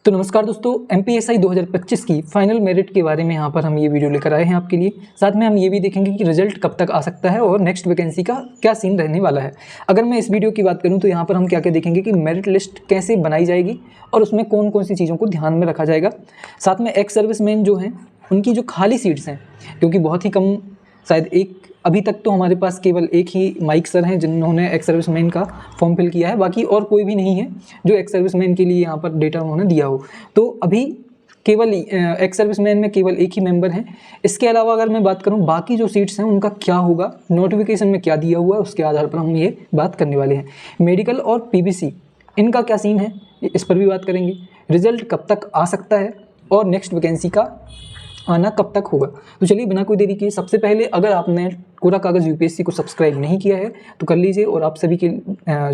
तो नमस्कार दोस्तों, MPSI 2025 की फाइनल मेरिट के बारे में यहाँ पर हम ये वीडियो लेकर आए हैं आपके लिए। साथ में हम ये भी देखेंगे कि रिजल्ट कब तक आ सकता है और नेक्स्ट वैकेंसी का क्या सीन रहने वाला है। अगर मैं इस वीडियो की बात करूँ तो यहाँ पर हम क्या क्या देखेंगे कि मेरिट लिस्ट कैसे बनाई जाएगी और उसमें कौन कौन सी चीज़ों को ध्यान में रखा जाएगा। साथ में एक्स सर्विसमैन जो हैं उनकी जो खाली सीट्स हैं, क्योंकि बहुत ही कम, शायद एक, अभी तक तो हमारे पास केवल एक ही माइक सर हैं जिन्होंने एक्स सर्विसमैन का फॉर्म फिल किया है, बाकी और कोई भी नहीं है जो एक्स सर्विसमैन के लिए यहाँ पर डेटा उन्होंने दिया हो। तो अभी केवल एक्स सर्विसमैन में केवल एक ही मेंबर हैं। इसके अलावा अगर मैं बात करूँ बाकी जो सीट्स हैं उनका क्या होगा, नोटिफिकेशन में क्या दिया हुआ है, उसके आधार पर हम ये बात करने वाले हैं। मेडिकल और PBC इनका क्या सीन है, इस पर भी बात करेंगे। रिजल्ट कब तक आ सकता है और नेक्स्ट वैकेंसी का आना कब तक होगा। तो चलिए बिना कोई देरी किए, सबसे पहले अगर आपने कोरा कागज़ UPSC को सब्सक्राइब नहीं किया है तो कर लीजिए, और आप सभी के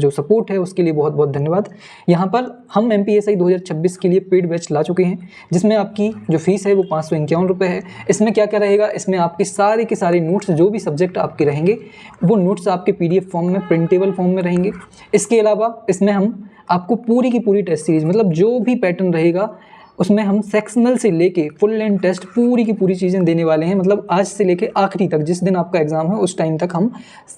जो सपोर्ट है उसके लिए बहुत बहुत धन्यवाद। यहाँ पर हम MPSI 2026 के लिए पेड बैच ला चुके हैं, जिसमें आपकी जो फीस है वो 551 रुपये है। इसमें क्या क्या रहेगा, इसमें आपके सारे के सारे नोट्स, जो भी सब्जेक्ट आपके रहेंगे वो नोट्स आपके PDF फॉर्म में, प्रिंटेबल फॉर्म में रहेंगे। इसके अलावा इसमें हम आपको पूरी की पूरी टेस्ट सीरीज, मतलब जो भी पैटर्न रहेगा उसमें हम सेक्शनल से लेके फुल लेंथ टेस्ट पूरी की पूरी चीज़ें देने वाले हैं। मतलब आज से लेके आखिरी तक, जिस दिन आपका एग्जाम है उस टाइम तक हम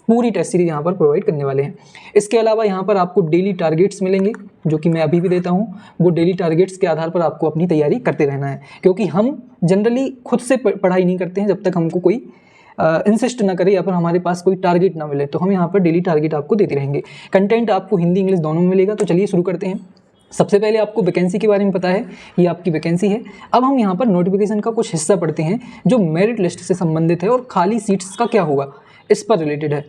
पूरी टेस्ट सीरीज यहाँ पर प्रोवाइड करने वाले हैं। इसके अलावा यहाँ पर आपको डेली टारगेट्स मिलेंगे, जो कि मैं अभी भी देता हूँ। वो डेली टारगेट्स के आधार पर आपको अपनी तैयारी करते रहना है, क्योंकि हम जनरली खुद से पढ़ाई नहीं करते हैं जब तक हमको कोई इंसिस्ट ना करे या फिर हमारे पास कोई टारगेट ना मिले। तो हम यहाँ पर डेली टारगेट आपको देते रहेंगे। कंटेंट आपको हिंदी इंग्लिश दोनों में मिलेगा। तो चलिए शुरू करते हैं। सबसे पहले आपको वैकेंसी के बारे में पता है, ये आपकी वैकेंसी है। अब हम यहाँ पर नोटिफिकेशन का कुछ हिस्सा पढ़ते हैं जो मेरिट लिस्ट से संबंधित है और खाली सीट्स का क्या होगा इस पर रिलेटेड है।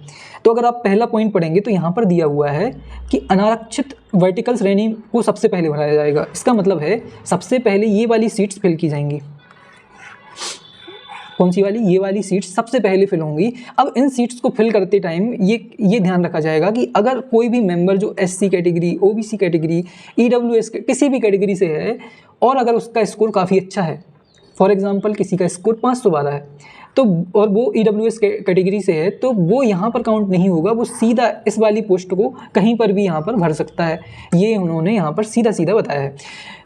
तो अगर आप पहला पॉइंट पढ़ेंगे तो यहाँ पर दिया हुआ है कि अनारक्षित वर्टिकल श्रेणी को सबसे पहले भराया जाएगा। इसका मतलब है सबसे पहले ये वाली सीट्स फिल की जाएंगी। कौन सी वाली? ये वाली सीट्स सबसे पहले फिल होंगी। अब इन सीट्स को फिल करते टाइम ये ध्यान रखा जाएगा कि अगर कोई भी मेंबर जो SC category, OBC category, EWS किसी भी कैटेगरी से है और अगर उसका स्कोर काफ़ी अच्छा है, फॉर एग्जांपल किसी का स्कोर 512 है तो, और वो EWS कैटेगरी से है, तो वो यहाँ पर काउंट नहीं होगा। वो सीधा इस वाली पोस्ट को कहीं पर भी यहाँ पर भर सकता है। ये उन्होंने यहाँ पर सीधा सीधा बताया है।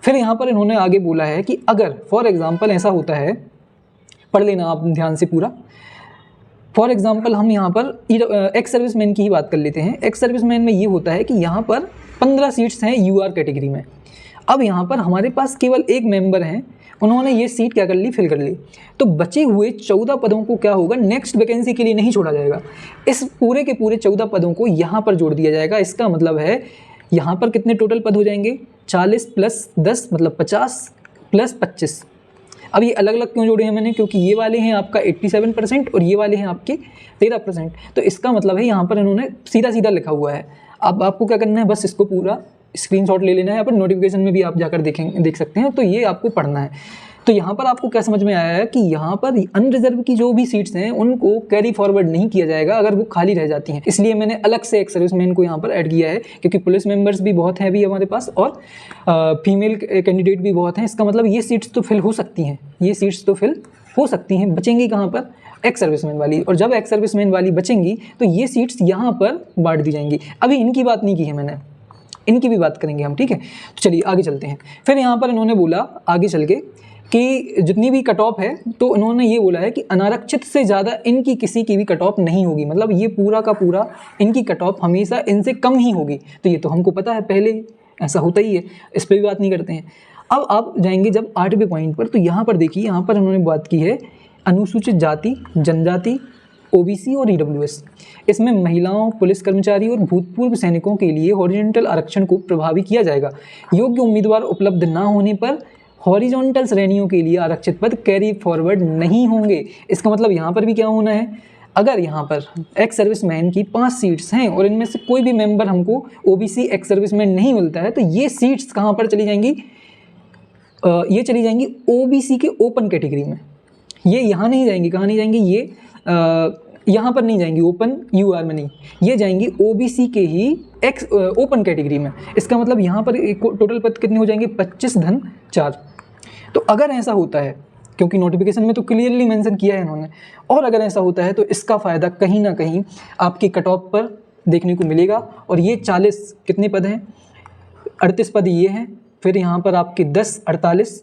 फिर यहाँ पर इन्होंने आगे बोला है कि अगर फॉर एग्जाम्पल ऐसा होता है, पढ़ लेना आप ध्यान से पूरा। फॉर एग्जांपल हम यहाँ पर एक्स सर्विसमैन की ही बात कर लेते हैं। एक्स सर्विसमैन में ये होता है कि यहाँ पर 15 सीट्स हैं UR कैटेगरी में। अब यहाँ पर हमारे पास केवल एक मेंबर हैं, उन्होंने ये सीट क्या कर ली, फिल कर ली। तो बचे हुए 14 पदों को क्या होगा, नेक्स्ट वैकेंसी के लिए नहीं छोड़ा जाएगा। इस पूरे के पूरे 14 पदों को यहाँ पर जोड़ दिया जाएगा। इसका मतलब है यहाँ पर कितने टोटल पद हो जाएंगे, 40 + 10 मतलब 50 + 25। अब ये अलग अलग क्यों जोड़े हैं मैंने, क्योंकि ये वाले हैं आपका 87% और ये वाले हैं आपके 13%। तो इसका मतलब है यहाँ पर इन्होंने सीधा सीधा लिखा हुआ है। अब आपको क्या करना है, बस इसको पूरा स्क्रीनशॉट ले लेना है। यहाँ पर नोटिफिकेशन में भी आप जाकर देख सकते हैं। तो ये आपको पढ़ना है। तो यहाँ पर आपको क्या समझ में आया है कि यहाँ पर अनरिजर्व की जो भी सीट्स हैं उनको कैरी फॉरवर्ड नहीं किया जाएगा अगर वो खाली रह जाती हैं। इसलिए मैंने अलग से एक सर्विसमैन को यहाँ पर ऐड किया है, क्योंकि पुलिस मेंबर्स भी बहुत हैं अभी हमारे पास और फीमेल कैंडिडेट भी बहुत हैं। इसका मतलब ये सीट्स तो फिल हो सकती हैं, ये सीट्स तो फिल हो सकती हैं। बचेंगी कहाँ पर, एक्स सर्विसमैन वाली। और जब एक्स सर्विसमैन वाली बचेंगी तो ये सीट्स यहाँ पर बांट दी जाएंगी। अभी इनकी बात नहीं की है मैंने, इनकी भी बात करेंगे हम, ठीक है। तो चलिए आगे चलते हैं। फिर यहाँ पर इन्होंने बोला आगे चल के कि जितनी भी कट ऑफ है, तो उन्होंने ये बोला है कि अनारक्षित से ज़्यादा इनकी किसी की भी कट ऑफ नहीं होगी। मतलब ये पूरा का पूरा इनकी कट ऑफ हमेशा इनसे कम ही होगी। तो ये तो हमको पता है, पहले ऐसा होता ही है, इस पर भी बात नहीं करते हैं। अब आप जाएंगे जब 8वें पॉइंट पर, तो यहाँ पर देखिए, यहाँ पर उन्होंने बात की है अनुसूचित जाति, जनजाति, OBC और EWS। इसमें महिलाओं, पुलिस कर्मचारी और भूतपूर्व सैनिकों के लिए हॉरिजॉन्टल आरक्षण को प्रभावी किया जाएगा। योग्य उम्मीदवार उपलब्ध न होने पर हॉरिजॉन्टल श्रेणियों के लिए आरक्षित पद कैरी फॉरवर्ड नहीं होंगे। इसका मतलब यहाँ पर भी क्या होना है, अगर यहाँ पर एक्स सर्विसमैन की 5 सीट्स हैं और इनमें से कोई भी मेंबर हमको OBC एक्स सर्विसमैन नहीं मिलता है, तो ये सीट्स कहाँ पर चली जाएंगी, ये चली जाएंगी OBC के ओपन कैटेगरी में। ये यहाँ नहीं जाएंगी, कहाँ नहीं जाएंगी, ये यहाँ पर नहीं जाएंगी ओपन UR में नहीं, ये जाएंगी OBC के ही एक्स ओपन कैटेगरी में। इसका मतलब यहाँ पर टोटल पद कितने हो जाएंगे, 25 + 4। तो अगर ऐसा होता है, क्योंकि नोटिफिकेशन में तो क्लियरली मेंशन किया है इन्होंने, और अगर ऐसा होता है तो इसका फ़ायदा कहीं ना कहीं आपकी कट ऑफ पर देखने को मिलेगा। और ये 40 कितने पद हैं, 38 पद ये हैं, फिर यहाँ पर आपकी 10, 48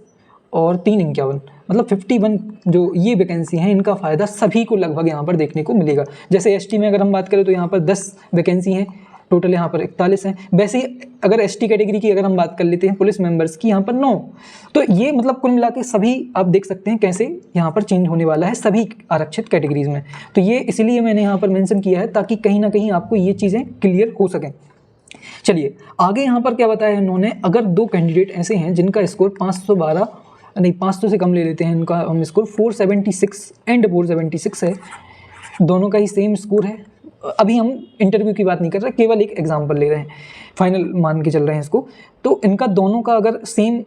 और 3, 51, मतलब 51 जो ये वैकेंसी हैं, इनका फ़ायदा सभी को लगभग यहाँ पर देखने को मिलेगा। जैसे एसटी में अगर हम बात करें तो यहाँ पर 10 वैकेंसी हैं, टोटल यहाँ पर 41 हैं। वैसे ही अगर एसटी कैटेगरी की अगर हम बात कर लेते हैं पुलिस मेंबर्स की, यहाँ पर 9। तो ये मतलब कुल मिला के सभी आप देख सकते हैं कैसे यहाँ पर चेंज होने वाला है सभी आरक्षित कैटेगरीज में। तो ये इसीलिए मैंने यहाँ पर मेंशन किया है ताकि कहीं ना कहीं आपको ये चीज़ें क्लियर हो सकें। चलिए आगे यहाँ पर क्या बताया है इन्होंने, अगर 2 कैंडिडेट ऐसे हैं जिनका स्कोर 512 नहीं 500 से कम ले लेते हैं, इनका हम स्कोर 476 एंड 476 है, दोनों का ही सेम स्कोर है। अभी हम इंटरव्यू की बात नहीं कर रहे, केवल एक एग्जांपल ले रहे हैं, फाइनल मान के चल रहे हैं इसको। तो इनका दोनों का अगर सेम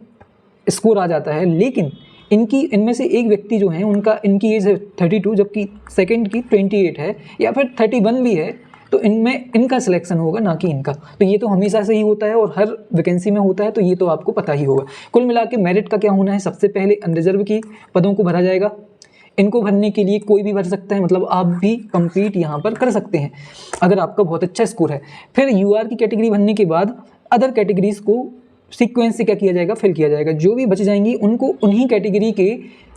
स्कोर आ जाता है, लेकिन इनमें से एक व्यक्ति जो है इनकी एज है 32 जबकि सेकंड की 28 है या फिर 31 भी है, तो इनमें इनका सिलेक्शन होगा ना कि इनका। तो ये तो हमेशा से ही होता है और हर वैकेंसी में होता है, तो ये तो आपको पता ही होगा। कुल मिला के मेरिट का क्या होना है, सबसे पहले अनरिजर्व की पदों को भरा जाएगा। इनको भरने के लिए कोई भी भर सकता है, मतलब आप भी कम्पीट यहाँ पर कर सकते हैं अगर आपका बहुत अच्छा स्कोर है। फिर यूआर की कैटेगरी भरने के बाद अदर कैटेगरीज को सीक्वेंस से क्या किया जाएगा, फिल किया जाएगा। जो भी बच जाएंगी उनको उन्हीं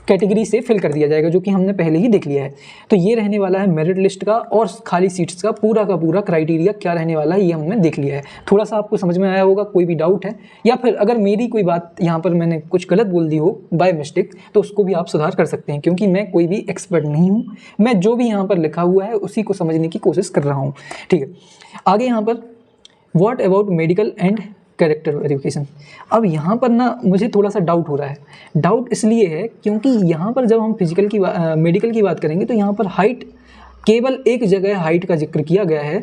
कैटेगरी से फिल कर दिया जाएगा, जो कि हमने पहले ही देख लिया है। तो ये रहने वाला है मेरिट लिस्ट का और खाली सीट्स का पूरा क्राइटेरिया क्या रहने वाला है, ये हमने देख लिया है। थोड़ा सा आपको समझ में आया होगा, कोई भी डाउट है या फिर अगर मेरी कोई बात यहाँ पर मैंने कुछ गलत बोल दी हो बाय मिस्टेक, तो उसको भी आप सुधार कर सकते हैं, क्योंकि मैं कोई भी एक्सपर्ट नहीं हूँ। मैं जो भी यहाँ पर लिखा हुआ है उसी को समझने की कोशिश कर रहा हूँ, ठीक है। आगे यहाँ पर what about medical and character verification. अब यहाँ पर ना मुझे थोड़ा सा डाउट हो रहा है। डाउट इसलिए है क्योंकि यहाँ पर जब हम मेडिकल की बात करेंगे तो यहाँ पर हाइट, केवल एक जगह हाइट का जिक्र किया गया है।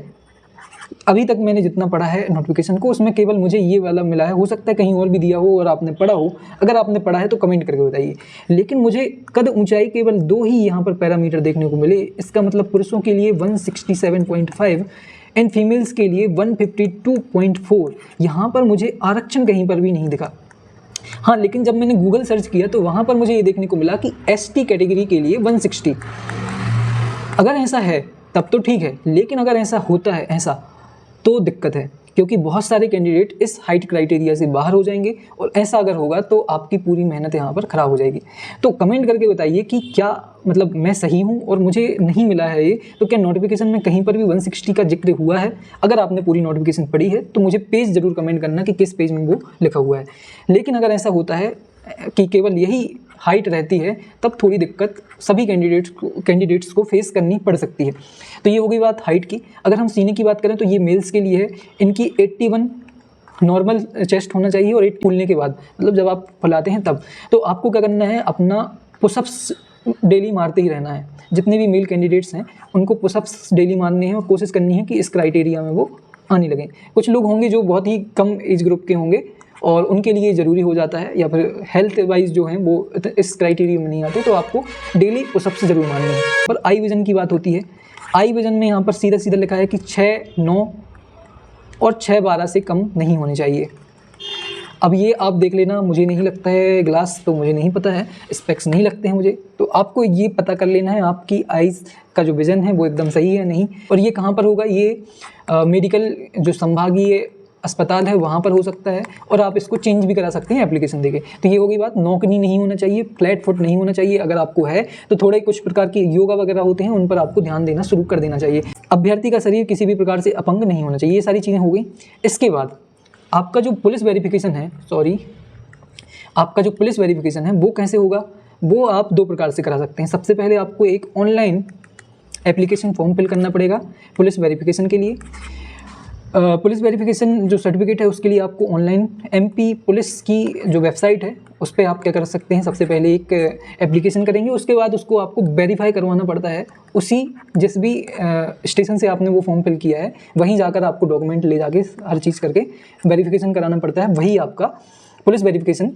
अभी तक मैंने जितना पढ़ा है नोटिफिकेशन को, उसमें केवल मुझे ये वाला मिला है। हो सकता है कहीं और भी दिया हो और आपने पढ़ा हो, अगर आपने पढ़ा है तो कमेंट करके बताइए। लेकिन मुझे कद ऊंचाई केवल 2 ही यहाँ पर पैरामीटर देखने को मिले। इसका मतलब पुरुषों के लिए 167.5 एंड फीमेल्स के लिए 152.4। यहाँ पर मुझे आरक्षण कहीं पर भी नहीं दिखा। हाँ, लेकिन जब मैंने गूगल सर्च किया तो वहाँ पर मुझे ये देखने को मिला कि एसटी कैटेगरी के लिए 160। अगर ऐसा है तब तो ठीक है, लेकिन अगर ऐसा होता है ऐसा तो दिक्कत है, क्योंकि बहुत सारे कैंडिडेट इस हाइट क्राइटेरिया से बाहर हो जाएंगे और ऐसा अगर होगा तो आपकी पूरी मेहनत यहाँ पर ख़राब हो जाएगी। तो कमेंट करके बताइए कि क्या मतलब मैं सही हूँ और मुझे नहीं मिला है ये, तो क्या नोटिफिकेशन में कहीं पर भी 160 का जिक्र हुआ है? अगर आपने पूरी नोटिफिकेशन पढ़ी है तो मुझे पेज ज़रूर कमेंट करना कि किस पेज में वो लिखा हुआ है। लेकिन अगर ऐसा होता है कि केवल यही हाइट रहती है, तब थोड़ी दिक्कत सभी कैंडिडेट्स को फेस करनी पड़ सकती है। तो ये हो गई बात हाइट की। अगर हम सीने की बात करें तो ये मेल्स के लिए है। इनकी 81 नॉर्मल चेस्ट होना चाहिए और 8 फूलने के बाद, मतलब जब आप फुलाते हैं तब। तो आपको क्या करना है, अपना पुशअप्स डेली मारते ही रहना है। जितने भी मेल कैंडिडेट्स हैं उनको पुशअप्स डेली मारने हैं और कोशिश करनी है कि इस क्राइटेरिया में वो आने लगें। कुछ लोग होंगे जो बहुत ही कम एज ग्रुप के होंगे और उनके लिए ज़रूरी हो जाता है, या फिर हेल्थ वाइज जो हैं वो इस क्राइटेरिया में नहीं आते, तो आपको डेली पुशअप्स ज़रूर मारने हैं। पर आई विज़न की बात होती है। आई विज़न में यहाँ पर सीधा सीधा लिखा है कि 6'9" और 6'12" से कम नहीं होने चाहिए। अब ये आप देख लेना, मुझे नहीं लगता है ग्लास, तो मुझे नहीं पता है, स्पेक्स नहीं लगते हैं मुझे, तो आपको ये पता कर लेना है आपकी आइज़ का जो विज़न है वो एकदम सही है नहीं। और ये कहाँ पर होगा, ये मेडिकल जो संभागीय अस्पताल है वहाँ पर हो सकता है, और आप इसको चेंज भी करा सकते हैं एप्लीकेशन देके। तो ये होगी बात। नौकनी नहीं होना चाहिए, फ्लैट फुट नहीं होना चाहिए। अगर आपको है तो थोड़े कुछ प्रकार के योगा वगैरह होते हैं, उन पर आपको ध्यान देना शुरू कर देना चाहिए। अभ्यर्थी का शरीर किसी भी प्रकार से अपंग नहीं होना चाहिए। ये सारी चीज़ें हो गई। इसके बाद आपका जो पुलिस वेरिफिकेशन है, आपका जो पुलिस वेरिफिकेशन है वो कैसे होगा, वो आप 2 प्रकार से करा सकते हैं। सबसे पहले आपको एक ऑनलाइन एप्लीकेशन फॉर्म फिल करना पड़ेगा पुलिस वेरिफिकेशन के लिए। पुलिस वेरिफिकेशन जो सर्टिफिकेट है उसके लिए आपको ऑनलाइन MP पुलिस की जो वेबसाइट है उस पर आप क्या कर सकते हैं, सबसे पहले एक एप्लीकेशन करेंगे, उसके बाद उसको आपको वेरीफाई करवाना पड़ता है। जिस भी स्टेशन से आपने वो फॉर्म फिल किया है वहीं जाकर आपको डॉक्यूमेंट ले जाके हर चीज़ करके वेरिफिकेशन कराना पड़ता है। वही आपका पुलिस वेरिफिकेशन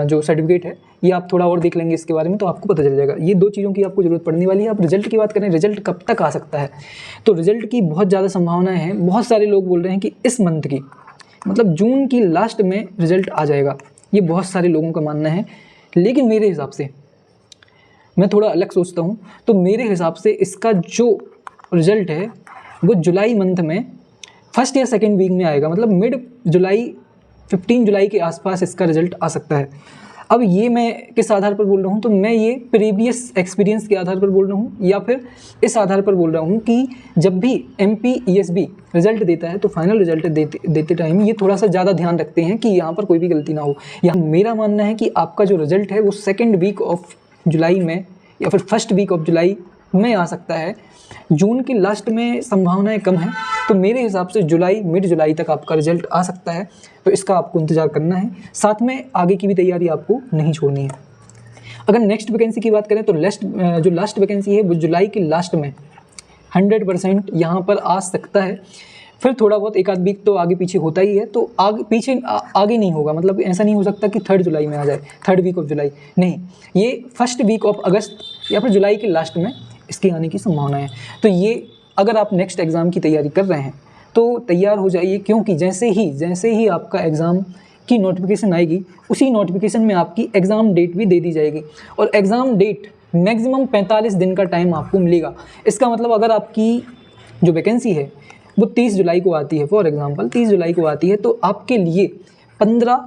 जो सर्टिफिकेट है, ये आप थोड़ा और देख लेंगे इसके बारे में तो आपको पता चल जाएगा। ये 2 चीज़ों की आपको ज़रूरत पड़ने वाली है। अब रिजल्ट की बात करें, रिजल्ट कब तक आ सकता है, तो रिजल्ट की बहुत ज़्यादा संभावनाएं हैं। बहुत सारे लोग बोल रहे हैं कि इस मंथ की, मतलब जून की लास्ट में रिजल्ट आ जाएगा, ये बहुत सारे लोगों का मानना है। लेकिन मेरे हिसाब से, मैं थोड़ा अलग सोचता हूँ, तो मेरे हिसाब से इसका जो रिजल्ट है वो जुलाई मंथ में फर्स्ट या सेकेंड वीक में आएगा, मतलब मिड जुलाई 15 जुलाई के आसपास इसका रिजल्ट आ सकता है। अब ये मैं किस आधार पर बोल रहा हूँ, तो मैं ये प्रीवियस एक्सपीरियंस के आधार पर बोल रहा हूँ या फिर इस आधार पर बोल रहा हूँ कि जब भी MPESB रिजल्ट देता है तो फाइनल रिजल्ट देते टाइम ये थोड़ा सा ज़्यादा ध्यान रखते हैं कि यहाँ पर कोई भी गलती ना हो। यहाँ मेरा मानना है कि आपका जो रिजल्ट है वो 2nd वीक ऑफ जुलाई में या फिर 1st वीक ऑफ जुलाई में आ सकता है। जून के लास्ट में संभावनाएं कम है, तो मेरे हिसाब से जुलाई, मिड जुलाई तक आपका रिजल्ट आ सकता है। तो इसका आपको इंतज़ार करना है, साथ में आगे की भी तैयारी आपको नहीं छोड़नी है। अगर नेक्स्ट वैकेंसी की बात करें तो जो लास्ट वैकेंसी है वो जुलाई के लास्ट में 100% यहाँ पर आ सकता है। फिर थोड़ा बहुत एक आध वीक तो आगे पीछे होता ही है, तो आगे नहीं होगा, मतलब ऐसा नहीं हो सकता कि 3rd जुलाई में आ जाए, 3rd वीक ऑफ जुलाई नहीं, ये 1st वीक ऑफ अगस्त या फिर जुलाई के लास्ट में इसके आने की संभावना है। तो ये अगर आप नेक्स्ट एग्ज़ाम की तैयारी कर रहे हैं तो तैयार हो जाइए, क्योंकि जैसे ही आपका एग्ज़ाम की नोटिफिकेशन आएगी उसी नोटिफिकेशन में आपकी एग्ज़ाम डेट भी दे दी जाएगी और एग्ज़ाम डेट मैक्सिमम 45 दिन का टाइम आपको मिलेगा। इसका मतलब अगर आपकी जो वैकेंसी है वो 30 जुलाई को आती है, फॉर एग्ज़ाम्पल 30 जुलाई को आती है, तो आपके लिए 15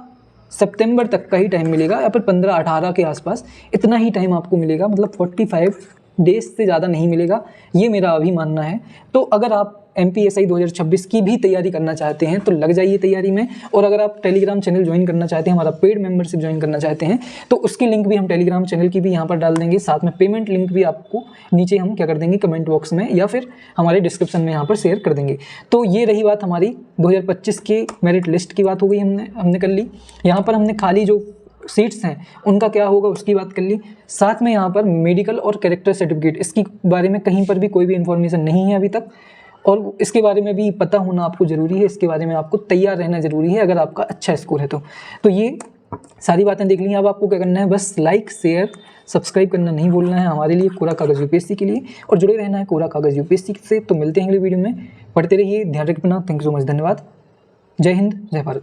सितंबर तक का ही टाइम मिलेगा या फिर 15-18 के आसपास इतना ही टाइम आपको मिलेगा, मतलब 45 डेज से ज़्यादा नहीं मिलेगा, ये मेरा अभी मानना है। तो अगर आप MPSI 2026 की भी तैयारी करना चाहते हैं तो लग जाइए तैयारी में, और अगर आप टेलीग्राम चैनल ज्वाइन करना चाहते हैं, हमारा पेड मेंबरशिप ज्वाइन करना चाहते हैं, तो उसकी लिंक भी हम टेलीग्राम चैनल की भी यहाँ पर डाल देंगे, साथ में पेमेंट लिंक भी आपको नीचे हम क्या कर देंगे कमेंट बॉक्स में या फिर हमारे डिस्क्रिप्शन में यहाँ पर शेयर कर देंगे। तो ये रही बात हमारी 2025 के मेरिट लिस्ट की बात हो गई, हमने कर ली। यहाँ पर हमने खाली जो सीट्स हैं उनका क्या होगा उसकी बात कर ली, साथ में यहाँ पर मेडिकल और कैरेक्टर सर्टिफिकेट, इसकी बारे में कहीं पर भी कोई भी इन्फॉर्मेशन नहीं है अभी तक, और इसके बारे में भी पता होना आपको ज़रूरी है, इसके बारे में आपको तैयार रहना ज़रूरी है अगर आपका अच्छा स्कोर है तो ये सारी बातें देख ली। अब आपको क्या करना है, बस लाइक शेयर सब्सक्राइब करना नहीं भूलना है हमारे लिए, कोरा कागज़ UPSC के लिए, और जुड़े रहना है कोरा कागज़ UPSC से। तो मिलते हैं अगले वीडियो में, पढ़ते रहिए, ध्यान रखना। थैंक यू सो मच, धन्यवाद। जय हिंद, जय भारत।